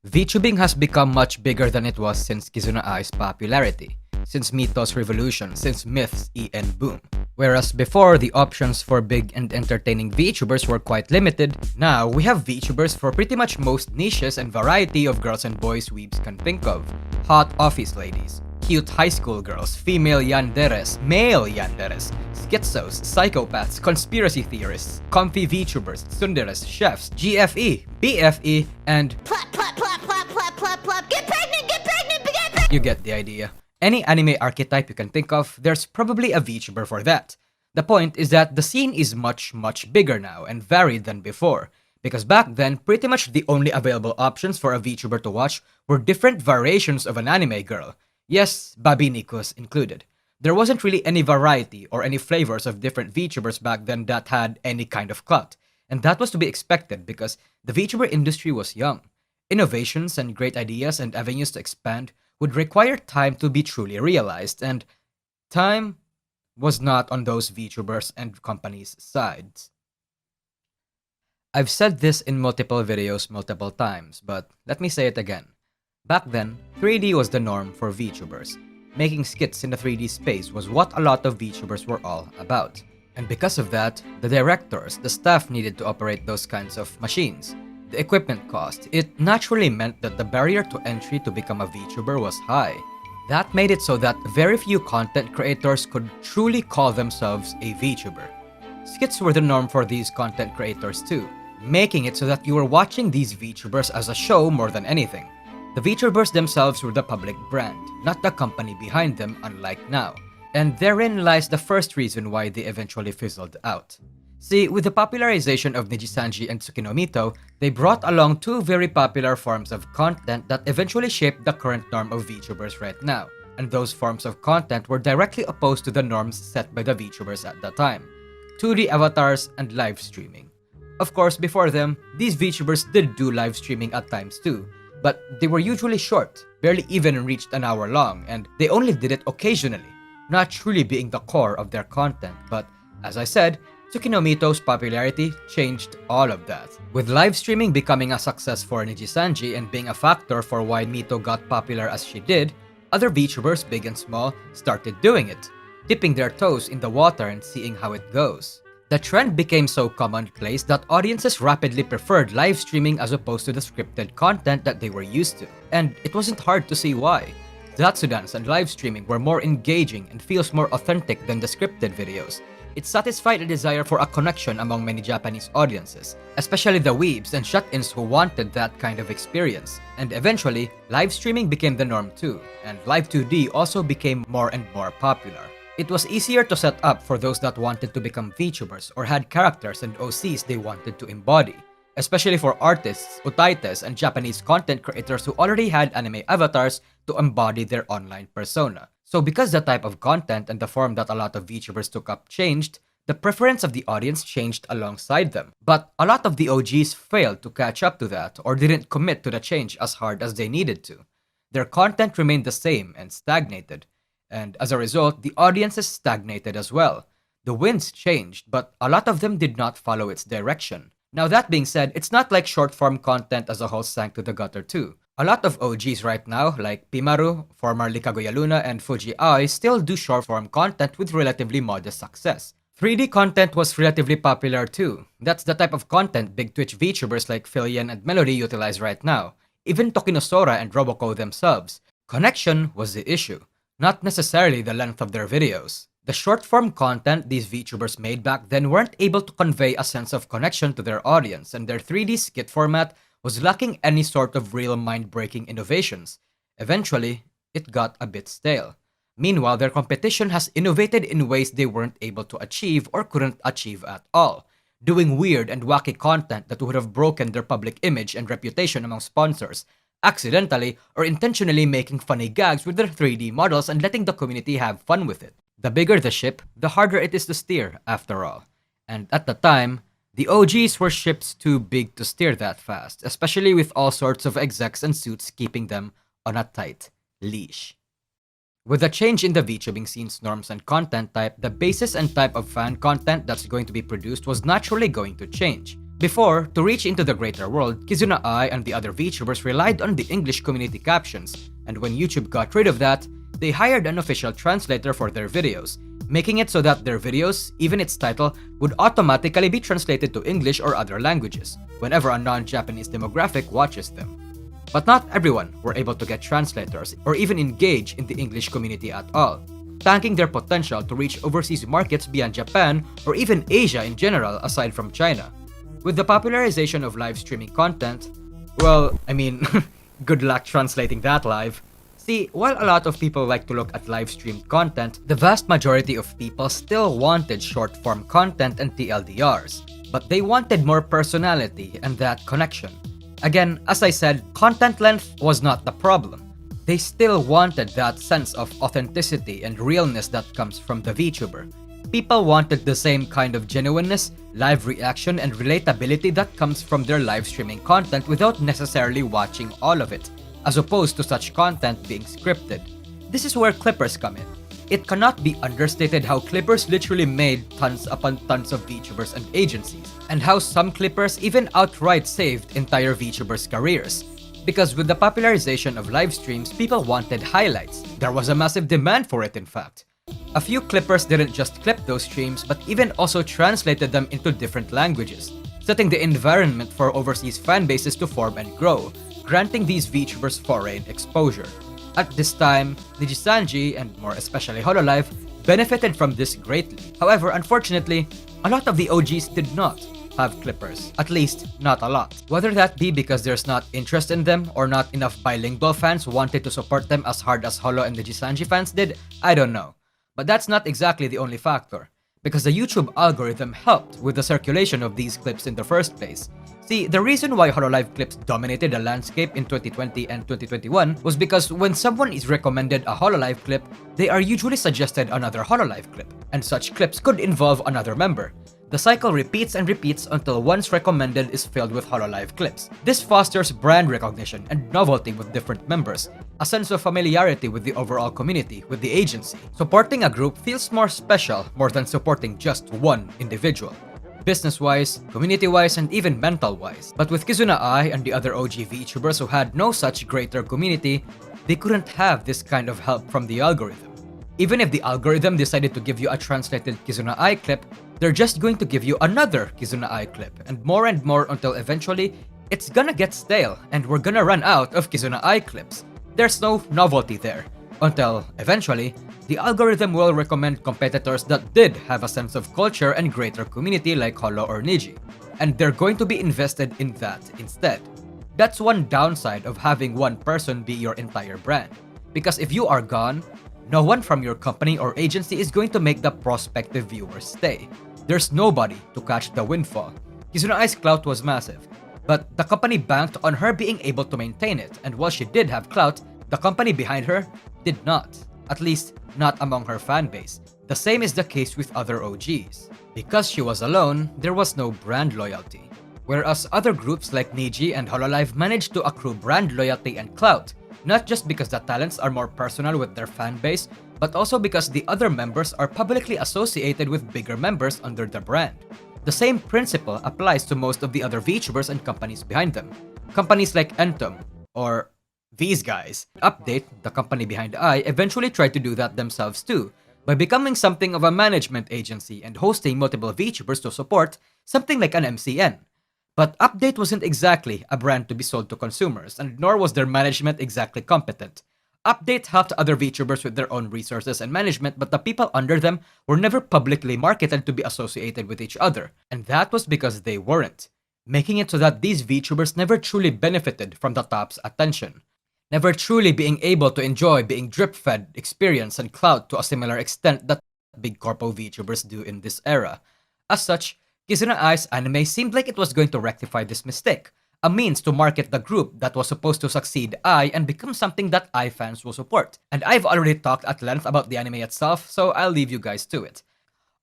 VTubing has become much bigger than it was since Kizuna Ai's popularity, since Mito's revolution, since Myth's EN boom. Whereas before, the options for big and entertaining VTubers were quite limited, now we have VTubers for pretty much most niches and variety of girls and boys weebs can think of. Hot office ladies, cute high school girls, female yanderes, male yanderes, schizos, psychopaths, conspiracy theorists, comfy VTubers, tsunderes, chefs, GFE, BFE, and Plop, plop, plop, plop, plop, plop, plop. Get pregnant, get pregnant, get pregnant! you get the idea. Any anime archetype you can think of, there's probably a VTuber for that. The point is that the scene is much bigger now and varied than before, because back then, pretty much the only available options for a VTuber to watch were different variations of an anime girl. Yes, Babinikus included. There wasn't really any variety or any flavors of different VTubers back then that had any kind of cut, and that was to be expected because the VTuber industry was young. Innovations and great ideas and avenues to expand would require time to be truly realized, and time was not on those VTubers and companies' sides. I've said this in multiple videos multiple times, but let me say it again. Back then, 3D was the norm for VTubers. Making skits in the 3D space was what a lot of VTubers were all about. And because of that, the directors, the staff needed to operate those kinds of machines. The equipment cost, it naturally meant that the barrier to entry to become a VTuber was high. That made it so that very few content creators could truly call themselves a VTuber. Skits were the norm for these content creators too, making it so that you were watching these VTubers as a show more than anything. The VTubers themselves were the public brand, not the company behind them, unlike now. And therein lies the first reason why they eventually fizzled out. See, with the popularization of Nijisanji and Tsukinomito, they brought along two very popular forms of content that eventually shaped the current norm of VTubers right now. And those forms of content were directly opposed to the norms set by the VTubers at the time. 2D avatars and live streaming. Of course, before them, these VTubers did do live streaming at times too, but they were usually short, barely even reached an hour long, and they only did it occasionally, not truly being the core of their content. But as I said, Tsukinomito's popularity changed all of that. With live streaming becoming a success for Nijisanji and being a factor for why Mito got popular as she did, other VTubers, big and small, started doing it, dipping their toes in the water and seeing how it goes. The trend became so commonplace that audiences rapidly preferred live streaming as opposed to the scripted content that they were used to, and it wasn't hard to see why. Zatsudans and live streaming were more engaging and feels more authentic than the scripted videos. It satisfied a desire for a connection among many Japanese audiences, especially the weebs and shut-ins who wanted that kind of experience. And eventually, live streaming became the norm too, and live 2D also became more and more popular. It was easier to set up for those that wanted to become VTubers or had characters and OCs they wanted to embody, especially for artists, utaites, and Japanese content creators who already had anime avatars to embody their online persona. So because the type of content and the form that a lot of VTubers took up changed, the preference of the audience changed alongside them. But a lot of the OGs failed to catch up to that or didn't commit to the change as hard as they needed to. Their content remained the same and stagnated. And as a result, the audiences stagnated as well. The winds changed, but a lot of them did not follow its direction. Now that being said, it's not like short-form content as a whole sank to the gutter too. A lot of OGs right now, like Pimaru, formerly Kaguya Luna, and Fuji Ai, still do short-form content with relatively modest success. 3D content was relatively popular too. That's the type of content big Twitch VTubers like Philian and Melody utilize right now. Even Tokinosora and Roboco themselves. Connection was the issue, not necessarily the length of their videos. The short-form content these VTubers made back then weren't able to convey a sense of connection to their audience, and their 3D skit format was lacking any sort of real mind-breaking innovations. Eventually, it got a bit stale. Meanwhile, their competition has innovated in ways they weren't able to achieve or couldn't achieve at all, doing weird and wacky content that would have broken their public image and reputation among sponsors, accidentally or intentionally making funny gags with their 3D models and letting the community have fun with it. The bigger the ship, the harder it is to steer, after all. And at the time, the OGs were ships too big to steer that fast, especially with all sorts of execs and suits keeping them on a tight leash. With the change in the VTubing scene's norms and content type, the basis and type of fan content that's going to be produced was naturally going to change. Before, to reach into the greater world, Kizuna Ai and the other VTubers relied on the English community captions, and when YouTube got rid of that, they hired an official translator for their videos, making it so that their videos, even its title, would automatically be translated to English or other languages whenever a non-Japanese demographic watches them. But not everyone were able to get translators or even engage in the English community at all, tanking their potential to reach overseas markets beyond Japan or even Asia in general aside from China. With the popularization of live streaming content, well, good luck translating that live. See, while a lot of people like to look at live streamed content, the vast majority of people still wanted short form content and TLDRs, but they wanted more personality and that connection. Again, as I said, content length was not the problem. They still wanted that sense of authenticity and realness that comes from the VTuber. People wanted the same kind of genuineness, live reaction, and relatability that comes from their live streaming content without necessarily watching all of it, as opposed to such content being scripted. This is where clippers come in. It cannot be understated how clippers literally made tons upon tons of VTubers and agencies, and how some clippers even outright saved entire VTubers' careers. Because with the popularization of live streams, people wanted highlights. There was a massive demand for it, in fact. A few clippers didn't just clip those streams, but even also translated them into different languages, setting the environment for overseas fanbases to form and grow, granting these VTubers foreign exposure. At this time, Nijisanji, and more especially Hololive, benefited from this greatly. However, unfortunately, a lot of the OGs did not have clippers, at least not a lot. Whether that be because there's not interest in them or not enough bilingual fans wanted to support them as hard as Holo and Nijisanji fans did, I don't know. But that's not exactly the only factor, because the YouTube algorithm helped with the circulation of these clips in the first place. See, the reason why Hololive clips dominated the landscape in 2020 and 2021 was because when someone is recommended a Hololive clip, they are usually suggested another Hololive clip, and such clips could involve another member. The cycle repeats and repeats until one's recommended is filled with Hololive clips. This fosters brand recognition and novelty with different members, a sense of familiarity with the overall community, with the agency. Supporting a group feels more special more than supporting just one individual, business-wise, community-wise, and even mental-wise. But with Kizuna Ai and the other OG VTubers who had no such greater community, they couldn't have this kind of help from the algorithm. Even if the algorithm decided to give you a translated Kizuna Ai clip, they're just going to give you another Kizuna Ai clip, and more until eventually, it's gonna get stale, and we're gonna run out of Kizuna Ai clips. There's no novelty there, until eventually, the algorithm will recommend competitors that did have a sense of culture and greater community like Holo or Niji, and they're going to be invested in that instead. That's one downside of having one person be your entire brand, because if you are gone, no one from your company or agency is going to make the prospective viewers stay. There's nobody to catch the windfall. Kizuna Ai's clout was massive, but the company banked on her being able to maintain it, and while she did have clout, the company behind her did not. At least, not among her fanbase. The same is the case with other OGs. Because she was alone, there was no brand loyalty. Whereas other groups like Niji and Hololive managed to accrue brand loyalty and clout, not just because the talents are more personal with their fanbase, but also because the other members are publicly associated with bigger members under the brand. The same principle applies to most of the other VTubers and companies behind them. Companies like Entom, or these guys. Update, the company behind Ai, eventually tried to do that themselves too, by becoming something of a management agency and hosting multiple VTubers to support, something like an MCN. But Update wasn't exactly a brand to be sold to consumers, and nor was their management exactly competent. Update helped other VTubers with their own resources and management, but the people under them were never publicly marketed to be associated with each other, and that was because they weren't, making it so that these VTubers never truly benefited from the top's attention, never truly being able to enjoy being drip-fed experience and clout to a similar extent that big corpo VTubers do in this era. As such, Kizuna Ai's anime seemed like it was going to rectify this mistake, a means to market the group that was supposed to succeed Ai and become something that Ai fans will support. And I've already talked at length about the anime itself, so I'll leave you guys to it.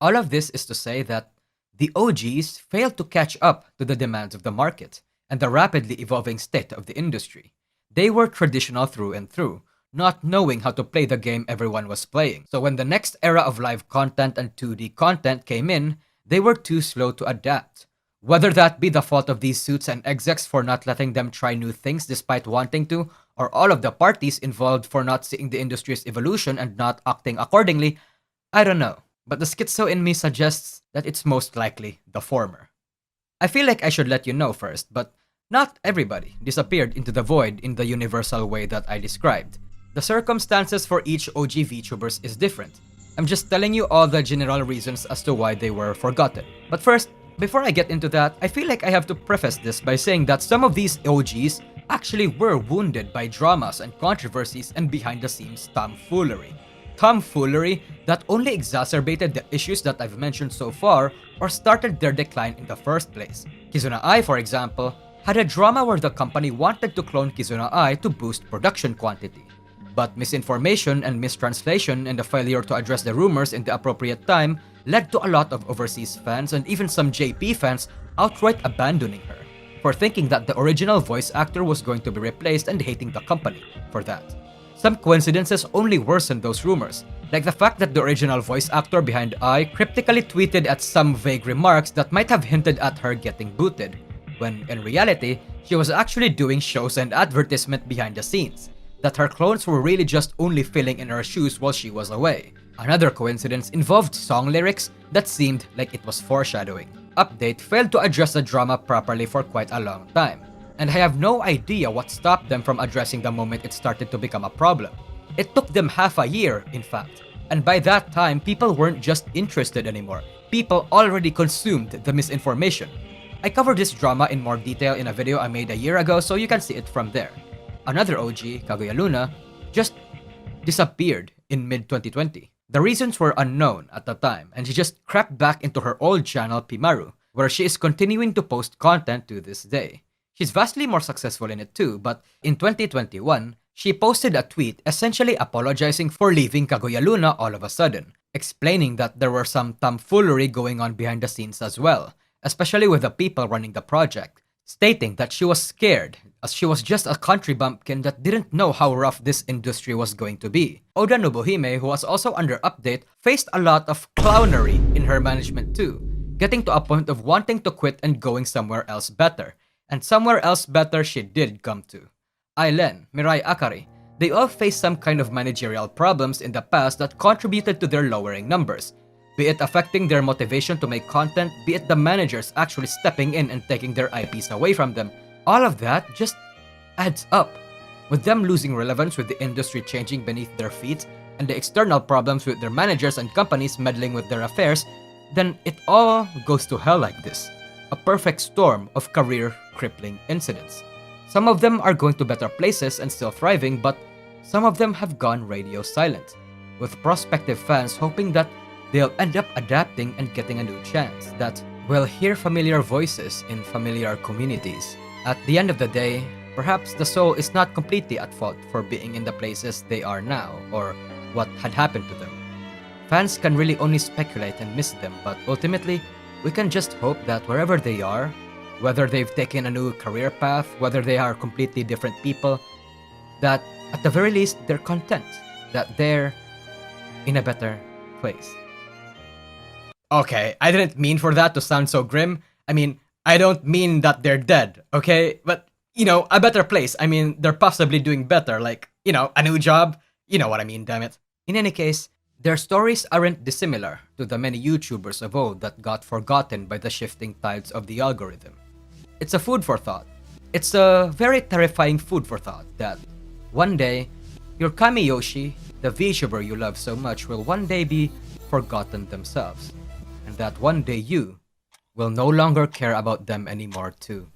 All of this is to say that the OGs failed to catch up to the demands of the market and the rapidly evolving state of the industry. They were traditional through and through, not knowing how to play the game everyone was playing. So when the next era of live content and 2D content came in, they were too slow to adapt. Whether that be the fault of these suits and execs for not letting them try new things despite wanting to, or all of the parties involved for not seeing the industry's evolution and not acting accordingly, I don't know. But the schizo in me suggests that it's most likely the former. I feel like I should let you know first, but not everybody disappeared into the void in the universal way that I described. The circumstances for each OG VTubers is different. I'm just telling you all the general reasons as to why they were forgotten. But first, before I get into that, I feel like I have to preface this by saying that some of these OGs actually were wounded by dramas and controversies and behind-the-scenes tomfoolery. Tomfoolery that only exacerbated the issues that I've mentioned so far or started their decline in the first place. Kizuna Ai, for example, had a drama where the company wanted to clone Kizuna Ai to boost production quantity. But misinformation and mistranslation and the failure to address the rumors in the appropriate time led to a lot of overseas fans and even some JP fans outright abandoning her for thinking that the original voice actor was going to be replaced and hating the company for that. Some coincidences only worsened those rumors, like the fact that the original voice actor behind Ai cryptically tweeted at some vague remarks that might have hinted at her getting booted, when in reality, she was actually doing shows and advertisement behind the scenes, that her clones were really just only filling in her shoes while she was away. Another coincidence involved song lyrics that seemed like it was foreshadowing. Update failed to address the drama properly for quite a long time, and I have no idea what stopped them from addressing the moment it started to become a problem. It took them half a year, in fact, and by that time, people weren't just interested anymore. People already consumed the misinformation. I covered this drama in more detail in a video I made a year ago, so you can see it from there. Another OG, Kaguya Luna, just disappeared in mid-2020. The reasons were unknown at the time, and she just crept back into her old channel Pimaru, where she is continuing to post content to this day. She's vastly more successful in it too, but in 2021, she posted a tweet essentially apologizing for leaving Kaguya Luna all of a sudden, explaining that there were some tomfoolery going on behind the scenes as well, especially with the people running the project, stating that she was scared as she was just a country bumpkin that didn't know how rough this industry was going to be. Oda Nobuhime, who was also under update, faced a lot of clownery in her management too, getting to a point of wanting to quit and going somewhere else better. And somewhere else better she did come to. Ailen, Mirai Akari, they all faced some kind of managerial problems in the past that contributed to their lowering numbers, be it affecting their motivation to make content, be it the managers actually stepping in and taking their IPs away from them. All of that just adds up. With them losing relevance with the industry changing beneath their feet, and the external problems with their managers and companies meddling with their affairs, then it all goes to hell like this. A perfect storm of career-crippling incidents. Some of them are going to better places and still thriving, but some of them have gone radio silent, with prospective fans hoping that they'll end up adapting and getting a new chance, that will hear familiar voices in familiar communities. At the end of the day, perhaps the soul is not completely at fault for being in the places they are now, or what had happened to them. Fans can really only speculate and miss them, but ultimately, we can just hope that wherever they are, whether they've taken a new career path, whether they are completely different people, that at the very least they're content, that they're in a better place. Okay, I didn't mean for that to sound so grim. I mean, I don't mean that they're dead, okay? But, a better place. I mean, they're possibly doing better, like, a new job. You know what I mean, damn it. In any case, their stories aren't dissimilar to the many YouTubers of old that got forgotten by the shifting tides of the algorithm. It's a food for thought. It's a very terrifying food for thought that one day, your Kamiyoshi, the VTuber you love so much, will one day be forgotten themselves. And that one day you will no longer care about them anymore too.